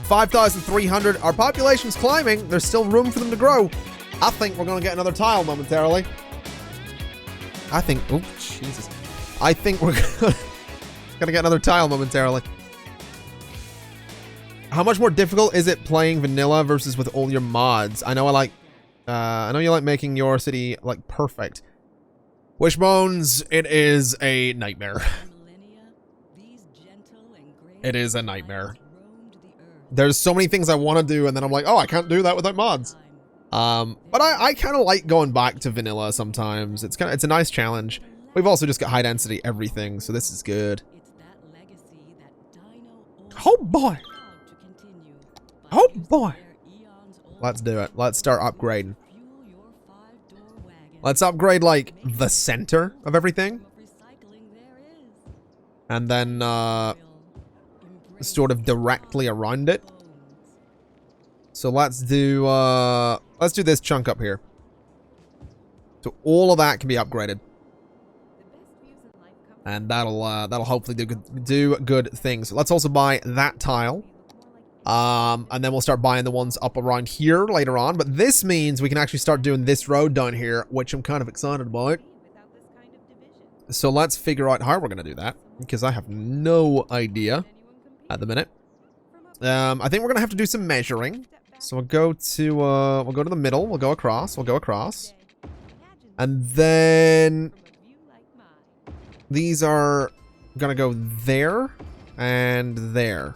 5,300. Our population's climbing. There's still room for them to grow. I think we're going to get another tile momentarily. I think... Oh, Jesus. I think we're going to get another tile momentarily. How much more difficult is it playing vanilla versus with all your mods? I know you like making your city, like, perfect. Wishbones, it is a nightmare. It is a nightmare. There's so many things I want to do, and then I'm like, oh, I can't do that without mods. But I kind of like going back to vanilla sometimes. It's a nice challenge. We've also just got high density everything, so this is good. Oh boy. Oh boy. Let's do it. Let's start upgrading. Let's upgrade, like, the center of everything. And then, sort of directly around it. So let's do this chunk up here. So all of that can be upgraded. And that'll hopefully do good things. Let's also buy that tile. And then we'll start buying the ones up around here later on. But this means we can actually start doing this road down here, which I'm kind of excited about. So let's figure out how we're going to do that, because I have no idea at the minute. I think we're going to have to do some measuring. So we'll go to the middle. We'll go across. We'll go across. And then these are going to go there and there.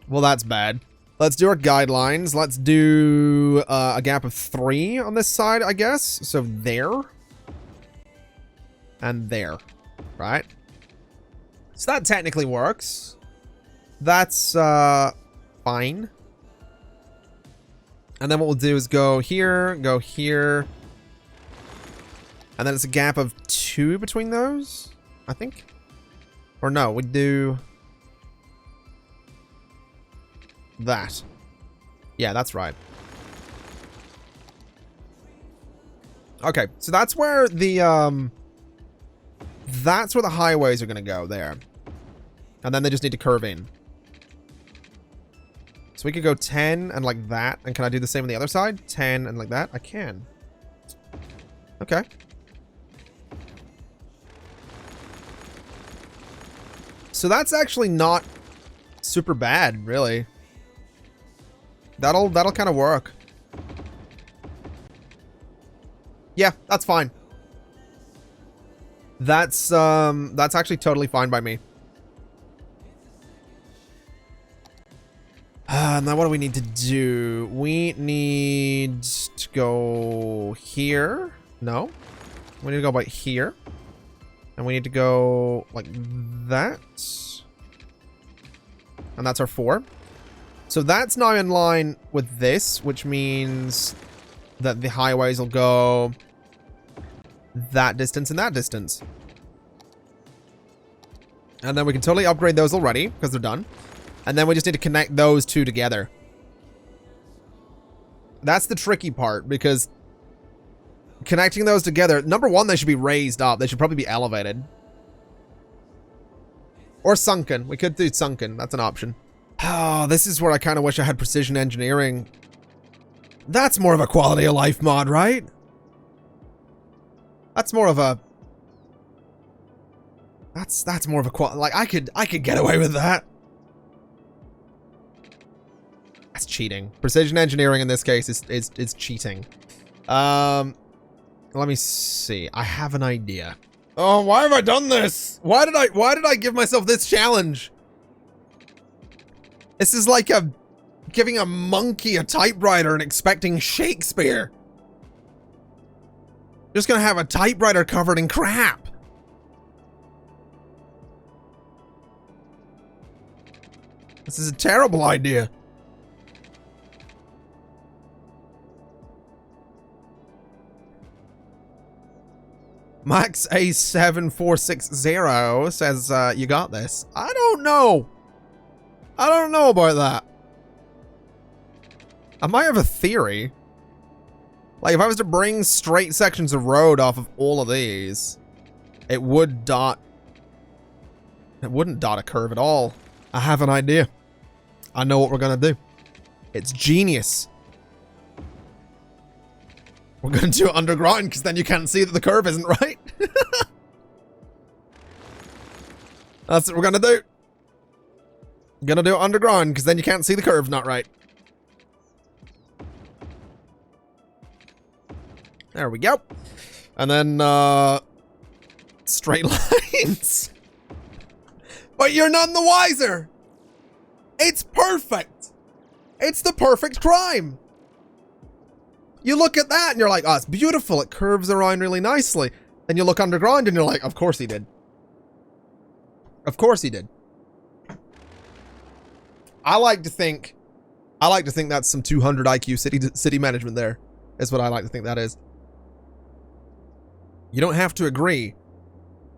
Well, that's bad. Let's do our guidelines. Let's do a gap of 3 on this side, I guess. So there. And there. Right? So that technically works. That's fine. And then what we'll do is go here. And then it's a gap of 2 between those, I think. Or no, we do... that. Yeah, that's right. Okay, so that's where the highways are gonna go there. And then they just need to curve in. So we could go 10 and like that. And can I do the same on the other side? 10 and like that? I can. Okay. So that's actually not super bad, really. That'll kind of work. Yeah, that's fine. That's actually totally fine by me. Now what do we need to do? We need to go here. No. We need to go by here. And we need to go like that. And that's our 4. So that's now in line with this, which means that the highways will go that distance and that distance. And then we can totally upgrade those already because they're done. And then we just need to connect those 2 together. That's the tricky part, because connecting those together, number 1, they should be raised up. They should probably be elevated. Or sunken. We could do sunken. That's an option. Oh, this is where I kind of wish I had precision engineering. That's more of a quality of life mod, right? That's more of a... That's more of a quality... Like, I could get away with that. That's cheating. Precision engineering in this case is cheating. Let me see. I have an idea. Oh, why have I done this? Why did I give myself this challenge? This is like giving a monkey a typewriter and expecting Shakespeare. Just gonna have a typewriter covered in crap. This is a terrible idea. Max A7460 says, you got this. I don't know. I don't know about that. I might have a theory. Like, if I was to bring straight sections of road off of all of these, it would dot. It wouldn't dot a curve at all. I have an idea. I know what we're gonna do. It's genius. We're gonna do it underground because then you can't see that the curve isn't right. That's what we're gonna do. Gonna do it underground because then you can't see the curve not right. There we go. And then straight lines. But you're none the wiser. It's perfect. It's the perfect crime. You look at that and you're like, oh, it's beautiful. It curves around really nicely. Then you look underground and you're like, of course he did. Of course he did. I like to think that's some 200 IQ city management there. Is what I like to think that is. You don't have to agree.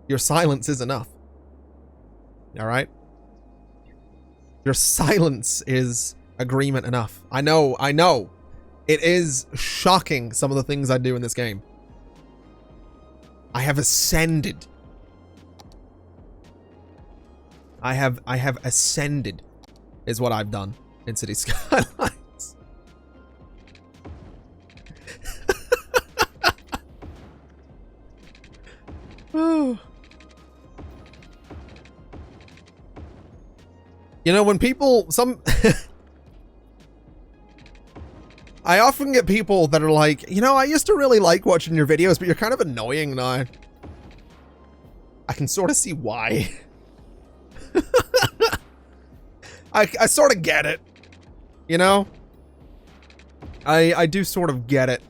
Your silence is enough. All right? Your silence is agreement enough. I know. It is shocking, some of the things I do in this game. I have ascended. I have ascended, is what I've done in Cities Skylines. Oh. You know, when people, I often get people that are like, you know, I used to really like watching your videos, but you're kind of annoying now. I can sort of see why. I sort of get it. You know? I do sort of get it.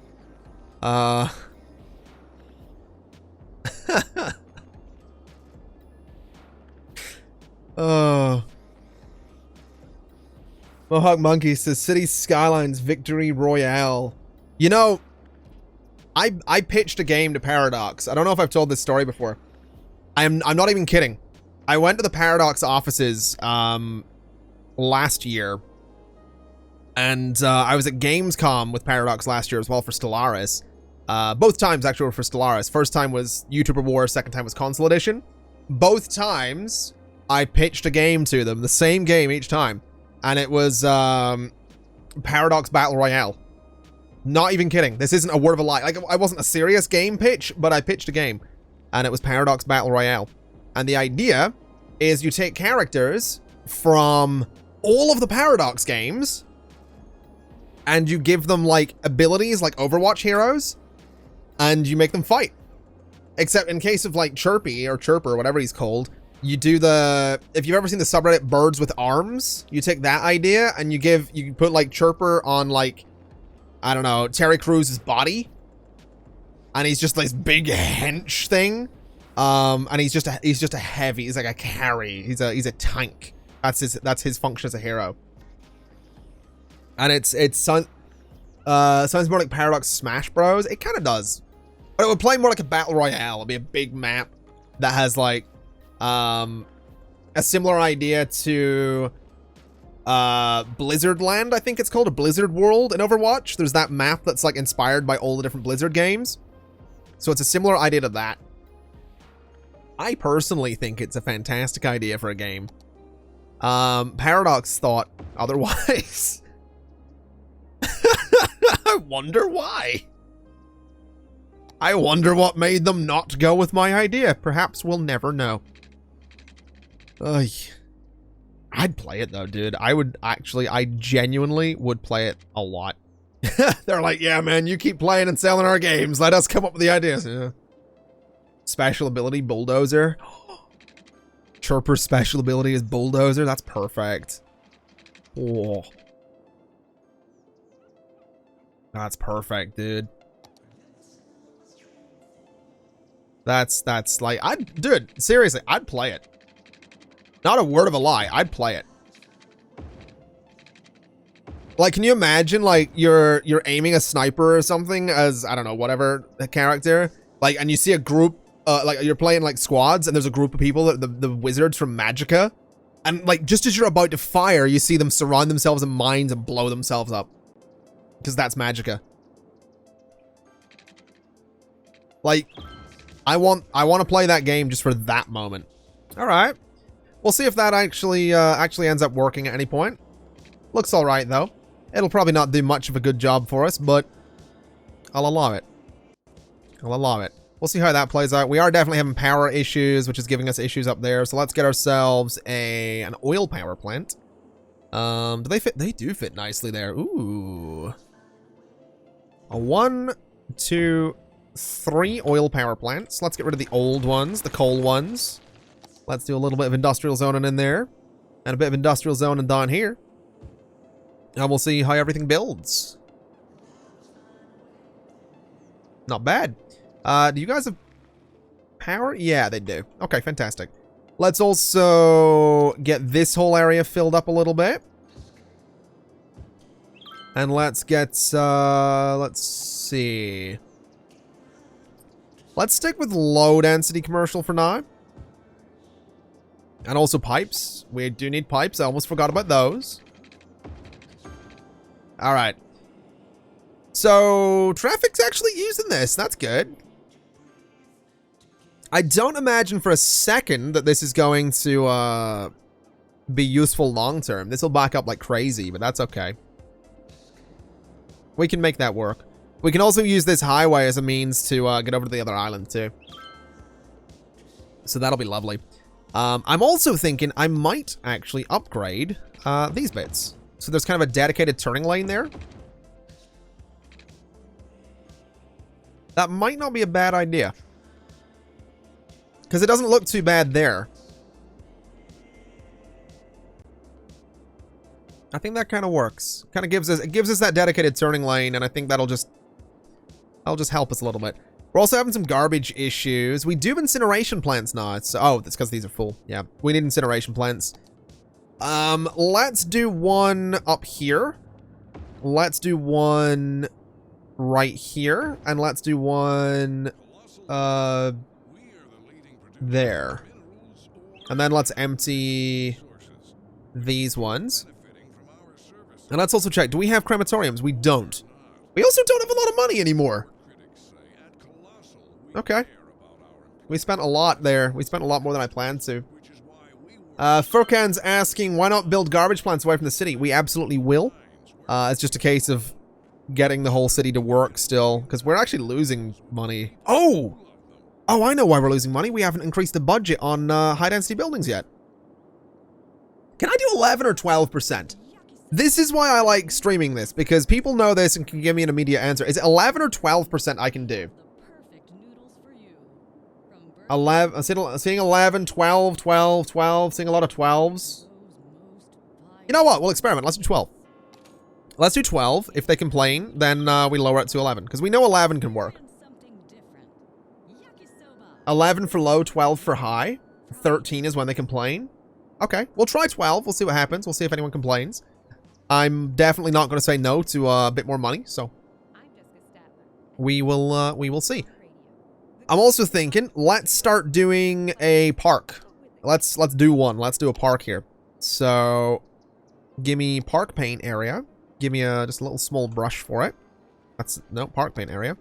Mohawk Monkey says Cities Skylines Victory Royale. You know, I pitched a game to Paradox. I don't know if I've told this story before. I'm not even kidding. I went to the Paradox offices last year, and I was at Gamescom with Paradox last year as well for Stellaris. Both times actually were for Stellaris. First time was YouTuber War, second time was Console Edition. Both times I pitched a game to them, the same game each time. And it was Paradox Battle Royale. Not even kidding. This isn't a word of a lie. Like, I wasn't a serious game pitch, but I pitched a game. And it was Paradox Battle Royale. And the idea is you take characters from all of the Paradox games and you give them, like, abilities like Overwatch heroes and you make them fight. Except in case of, like, Chirpy or Chirper, whatever he's called, you do the, if you've ever seen the subreddit Birds with Arms, you take that idea and you put like Chirper on like, I don't know, Terry Crews's body. And he's just this big hench thing. And he's just a heavy, he's like a carry. He's a tank. That's his function as a hero. And sounds more like Paradox Smash Bros. It kind of does. But it would play more like a battle royale. It'd be a big map that has like a similar idea to Blizzard Land, I think it's called, a Blizzard World in Overwatch. There's that map that's like inspired by all the different Blizzard games. So it's a similar idea to that. I personally think it's a fantastic idea for a game. Paradox thought otherwise. I wonder why. I wonder what made them not go with my idea. Perhaps we'll never know. I'd play it though, dude. I genuinely would play it a lot. They're like, yeah, man, you keep playing and selling our games. Let us come up with the ideas. Yeah. Special ability, Bulldozer. Chirper's special ability is Bulldozer. That's perfect. Oh. That's perfect, dude. That's like, dude, seriously, I'd play it. Not a word of a lie, I'd play it. Like, can you imagine, like, you're aiming a sniper or something as, I don't know, whatever the character, like, and you see a group, like, you're playing, like, squads, and there's a group of people, the wizards from Magicka, and, like, just as you're about to fire, you see them surround themselves in mines and blow themselves up. Because that's Magicka. Like, I want to play that game just for that moment. All right. We'll see if that actually ends up working at any point. Looks all right, though. It'll probably not do much of a good job for us, but I'll allow it. I'll allow it. We'll see how that plays out. We are definitely having power issues, which is giving us issues up there. So let's get ourselves an oil power plant. Do they fit? They do fit nicely there. Ooh. A 1, 2, 3 oil power plants. Let's get rid of the old ones, the coal ones. Let's do a little bit of industrial zoning in there. And a bit of industrial zoning down here. And we'll see how everything builds. Not bad. Do you guys have power? Yeah, they do. Okay, fantastic. Let's also get this whole area filled up a little bit. And let's get, let's see. Let's stick with low density commercial for now. And also pipes. We do need pipes. I almost forgot about those. All right. So traffic's actually using this. That's good. I don't imagine for a second that this is going to be useful long term. This will back up like crazy, but that's okay. We can make that work. We can also use this highway as a means to get over to the other island too. So that'll be lovely. I'm also thinking I might actually upgrade these bits. So there's kind of a dedicated turning lane there. That might not be a bad idea. Because it doesn't look too bad there. I think that kind of works. Kind of gives us that dedicated turning lane, and I think that'll just help us a little bit. We're also having some garbage issues. We do have incineration plants now. Oh, that's because these are full. Yeah, we need incineration plants. Let's do one up here. Let's do one right here, and let's do one there. And then let's empty these ones. And let's also check, do we have crematoriums? We don't. We also don't have a lot of money anymore. Okay. We spent a lot there. We spent a lot more than I planned to. Furkan's asking, why not build garbage plants away from the city? We absolutely will. It's just a case of getting the whole city to work still, because we're actually losing money. Oh! Oh, I know why we're losing money. We haven't increased the budget on high-density buildings yet. Can I do 11 or 12%? This is why I like streaming this, because people know this and can give me an immediate answer. Is it 11 or 12% I can do? 11, I'm seeing 11, 12, 12, 12, seeing a lot of 12s. You know what? We'll experiment. Let's do 12. Let's do 12. If they complain, then we lower it to 11, because we know 11 can work. 11 for low, 12 for high. 13 is when they complain. Okay, we'll try 12. We'll see what happens. We'll see if anyone complains. I'm definitely not going to say no to a bit more money, so we will see. I'm also thinking, let's start doing a park. Let's do one. Let's do a park here. So, give me park paint area. Give me just a little small brush for it. No, park paint area.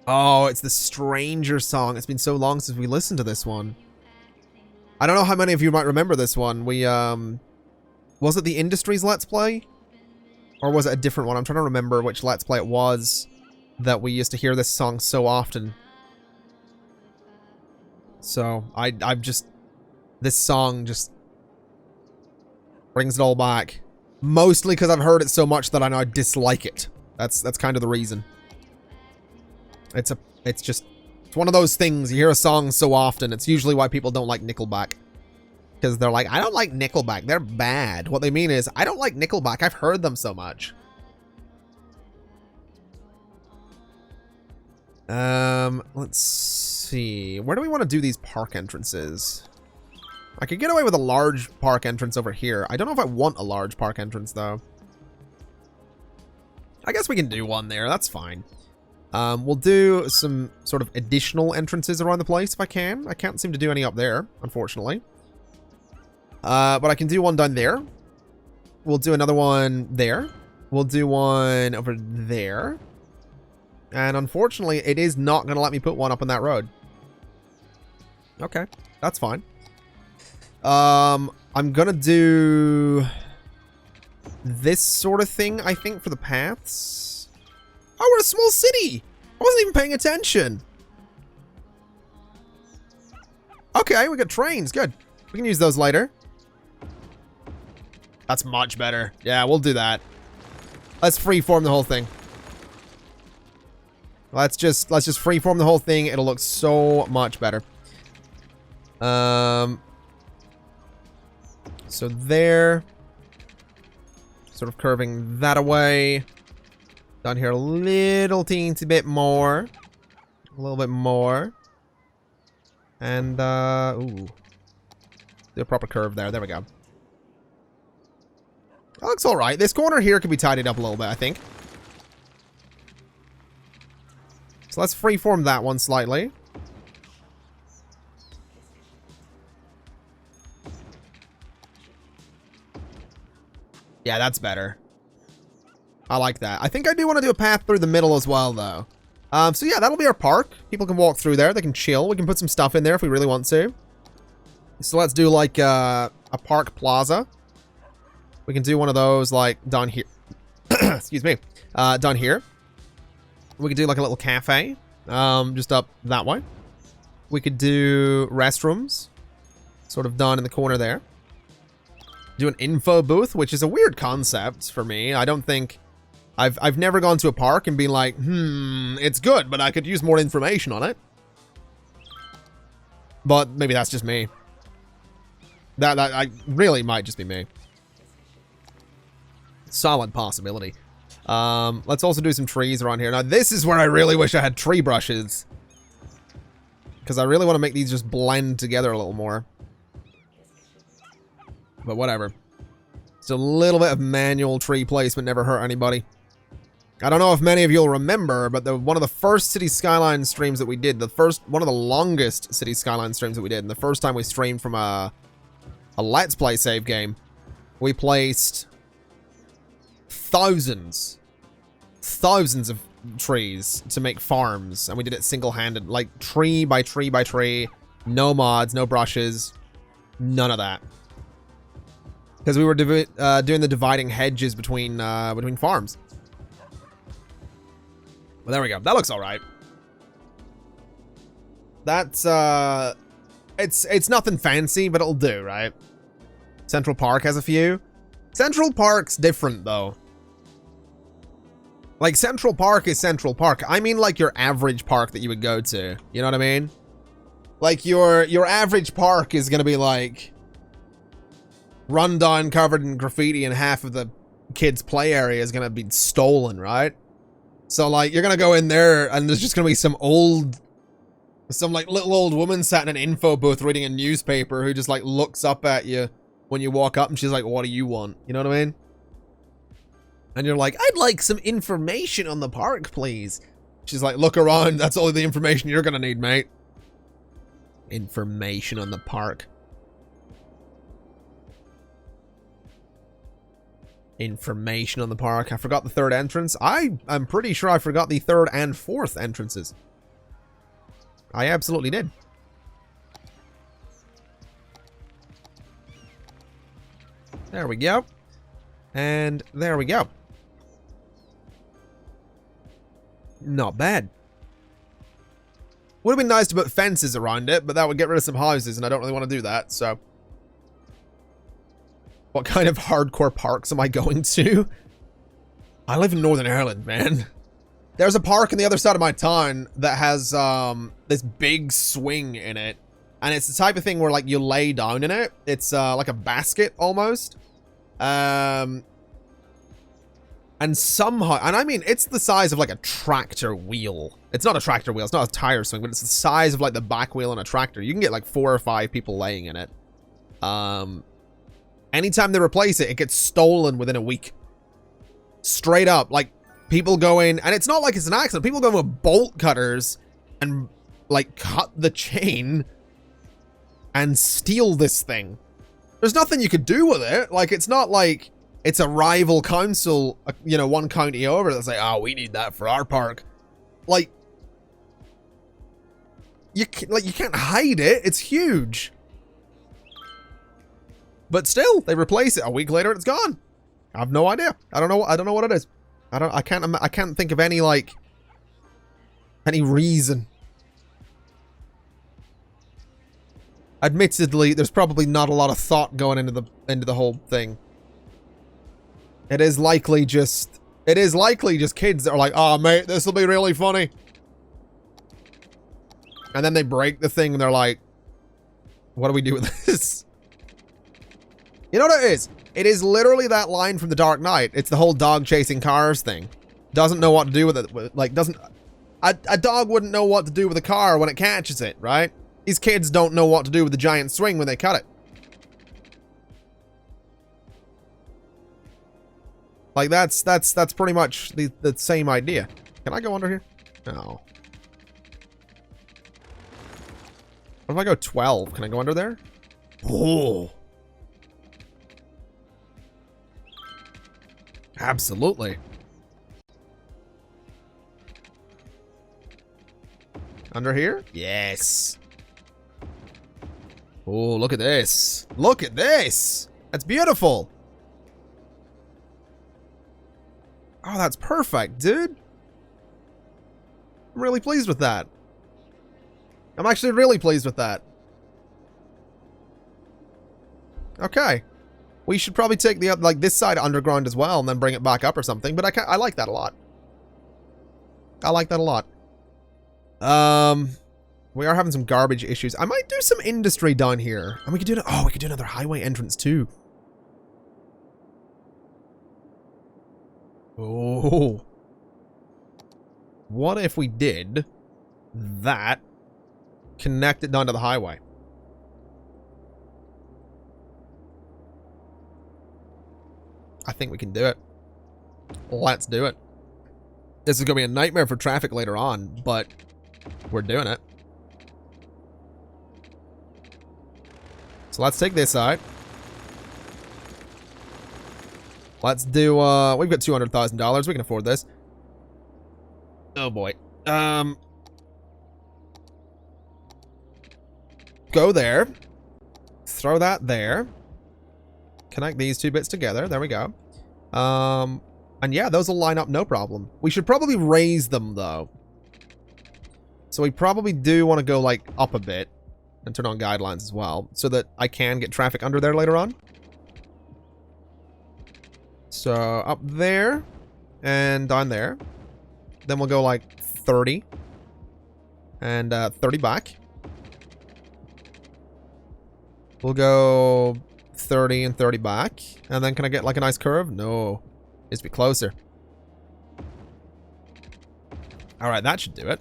Oh, it's the Stranger song. It's been so long since we listened to this one. I don't know how many of you might remember this one. We, was it the Industries Let's Play? Or was it a different one? I'm trying to remember which Let's Play it was that we used to hear this song so often. So, I've just... This song just brings it all back. Mostly because I've heard it so much that I now dislike it. That's kind of the reason. It's one of those things. You hear a song so often, it's usually why people don't like Nickelback. Because they're like, I don't like Nickelback. They're bad. What they mean is, I don't like Nickelback. I've heard them so much. Let's see. Where do we want to do these park entrances? I could get away with a large park entrance over here. I don't know if I want a large park entrance, though. I guess we can do one there. That's fine. We'll do some sort of additional entrances around the place if I can. I can't seem to do any up there, unfortunately. But I can do one down there. We'll do another one there. We'll do one over there. And unfortunately, it is not going to let me put one up on that road. Okay, that's fine. I'm gonna do this sort of thing, I think, for the paths. Oh, we're a small city! I wasn't even paying attention. Okay, we got trains. Good. We can use those later. That's much better. Yeah, we'll do that. Let's freeform the whole thing. Let's just freeform the whole thing. It'll look so much better. So there. Sort of curving that away. Down here a little teensy bit more. A little bit more. And, ooh. Do a proper curve there. There we go. That looks alright. This corner here could be tidied up a little bit, I think. So let's freeform that one slightly. Yeah, that's better. I like that. I think I do want to do a path through the middle as well, though. So yeah, that'll be our park. People can walk through there. They can chill. We can put some stuff in there if we really want to. So let's do like a park plaza. We can do one of those like down here. Excuse me. Down here. We could do like a little cafe. Just up that way. We could do restrooms. Sort of down in the corner there. Do an info booth, which is a weird concept for me. I don't think... I've never gone to a park and been like, it's good, but I could use more information on it. But maybe that's just me. That I really might just be me. Solid possibility. Let's also do some trees around here. Now, this is where I really wish I had tree brushes. Because I really want to make these just blend together a little more. But whatever. Just a little bit of manual tree placement never hurt anybody. I don't know if many of you'll remember, but one of the first Cities Skylines streams that we did, one of the longest Cities Skylines streams that we did, and the first time we streamed from a Let's Play save game, we placed thousands of trees to make farms, and we did it single-handed, like tree by tree by tree, no mods, no brushes, none of that. Because we were doing the dividing hedges between farms. Well, there we go. That looks all right. That's it's nothing fancy, but it'll do, right? Central Park has a few. Central Park's different though. Like Central Park is Central Park. I mean like your average park that you would go to. You know what I mean? Like your average park is gonna be like run down, covered in graffiti, and half of the kids' play area is gonna be stolen, right? So like you're gonna go in there and there's just gonna be some like little old woman sat in an info booth reading a newspaper who just like looks up at you when you walk up and she's like, what do you want? You know what I mean? And you're like, I'd like some information on the park, please. She's like, look around. That's all the information you're gonna need, mate. Information on the park. Information on the park. I forgot the third entrance. I'm pretty sure I forgot the third and fourth entrances. I absolutely did. There we go. And there we go. Not bad. Would have been nice to put fences around it, but that would get rid of some houses, and I don't really want to do that, so... What kind of hardcore parks am I going to? I live in Northern Ireland, man. There's a park on the other side of my town that has this big swing in it. And it's the type of thing where like you lay down in it. It's like a basket almost. And somehow, and I mean, it's the size of like a tractor wheel. It's not a tractor wheel. It's not a tire swing, but it's the size of like the back wheel on a tractor. You can get like 4 or 5 people laying in it. Anytime they replace it, it gets stolen within a week. Straight up, like people go in, and it's not like it's an accident. People go in with bolt cutters and like cut the chain and steal this thing. There's nothing you could do with it. Like, it's not like it's a rival council, you know, one county over that's like, oh, we need that for our park. Like, you can't hide it. It's huge. But still, they replace it. A week later, it's gone. I have no idea. I don't know what it is. I can't think of any, like, any reason. Admittedly, there's probably not a lot of thought going into the whole thing. It is likely just kids that are like, "Oh, mate, this will be really funny." And then they break the thing and they're like, "What do we do with this?" You know what it is? It is literally that line from The Dark Knight. It's the whole dog chasing cars thing. Doesn't know what to do with it. Like, doesn't... A dog wouldn't know what to do with a car when it catches it, right? These kids don't know what to do with the giant swing when they cut it. Like, that's pretty much the same idea. Can I go under here? No. What if I go 12? Can I go under there? Oh. Absolutely. Under here? Yes. Oh, look at this. Look at this. That's beautiful. Oh, that's perfect, dude. I'm really pleased with that. I'm actually really pleased with that. Okay. We should probably take the like this side underground as well and then bring it back up or something, but I like that a lot. I like that a lot. We are having some garbage issues. I might do some industry down here. And we could do we could do another highway entrance too. Oh. What if we did that, connect it down to the highway? I think we can do it. Let's do it. This is going to be a nightmare for traffic later on, but we're doing it. So let's take this side. Let's do, we've got $200,000. We can afford this. Oh boy. Go there. Throw that there. Connect these two bits together. There we go. And yeah, those will line up no problem. We should probably raise them though. So we probably do want to go like up a bit and turn on guidelines as well so that I can get traffic under there later on. So up there and down there. Then we'll go like 30 and 30 back. We'll go 30 and 30 back. And then can I get like a nice curve? No. Needs to be closer. Alright, that should do it.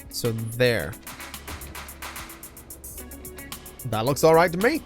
So there. That looks alright to me.